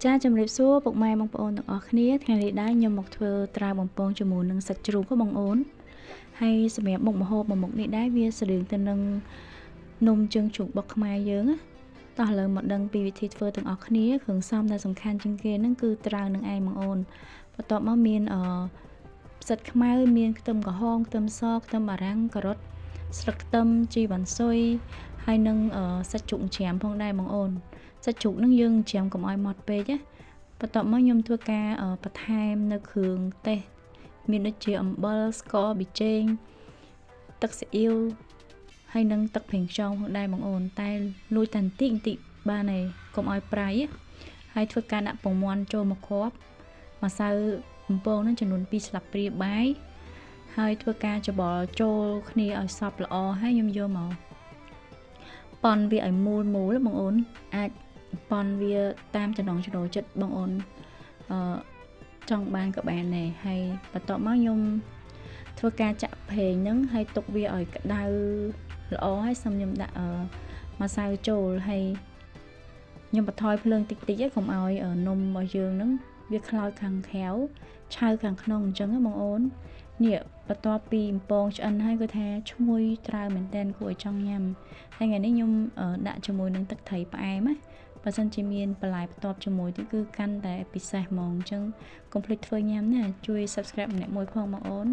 ចាជំរាបសួរពុកម៉ែបងប្អូនទាំងអស់គ្នាថ្ងៃនេះដែរខ្ញុំមកធ្វើត្រាវបំពងជាមួយនឹងសាច់ជ្រូកបងប្អូនហើយសម្រាប់មុខម្ហូបមួយមុខនេះដែរវាស្តៀងទៅនឹងនំជើងជ្រូកបុកខ្មែរយើងណាតោះឥឡូវមកដឹងពីវិធីធ្វើទាំងអស់គ្នាគ្រឿងផ្សំដែលសំខាន់ជាងគេហ្នឹងគឺត្រាវនឹងឯងបងប្អូនបន្ទាប់មកមានផ្សិតខ្មៅមានខ្ទឹមក្រហមខ្ទឹមសខ្ទឹមបារាំងការ៉ុតស្លឹកខ្ទឹមជីវ៉ាន់ស៊ុយហើយនឹងសាច់ជ្រូកច្រាមផងដែរបងប្អូនសាច់ជ្រូកនឹងយើងច្រាមកុំឲ្យម៉ត់ពេកណាបន្ទាប់មកខ្ញុំធ្វើការបន្ថែមនៅគ្រឿងទេសមានដូចជាអំបិលស្ករប៊ីចេងទឹកស៊ីអ៊ីវហើយនឹងទឹកប្រេងខ្យងផងដែរបងប្អូនតែលួចតែបន្តិចបានហើយកុំឲ្យប្រៃហើយធ្វើការដាក់ពងមាន់ចូលមកគ្រាប់ម្សៅបំពងនឹងចំនួន2ស្លាបព្រាបាយហើយធ្វើការច្របល់ចូលគ្នាឲ្យសព្វល្អហើយខ្ញុំយកមកប៉ុនវាឲ្យមូលបងប្អូនអាចប៉ុនវាតាមចំណង់ចំណូលចិត្តបងប្អូនចង់បានក៏បានដែរហើយបន្ទាប់មកខ្ញុំធ្វើការចាក់ប្រេងហ្នឹងហើយទុកវាឲ្យក្តៅល្អហើយសូមខ្ញុំដាក់ម្សៅចូលហើយខ្ញុំបន្ថយភ្លើងតិចៗឯងកុំឲ្យនំរបស់យើងហ្នឹងវាខ្លោចខាងក្រៅឆៅខាងក្នុងអញ្ចឹងបងប្អូននេះបន្ទាប់ពីបំពងឆ្អិនហើយគាត់ថាឈ្ងុយត្រាវមែនតើគួរឲ្យចង់ញ៉ាំហើយថ្ងៃនេះខ្ញុំដាក់ជាមួយនឹងទឹកត្រីផ្អែមណាបើសិនជាមានបន្លែបន្ទាប់ជាមួយទៀតគឺកាន់តែពិសេសហ្មងអញ្ចឹងកុំភ្លេចធ្វើញ៉ាំណាជួយ Subscribe ម្នាក់មួយផងបងប្អូន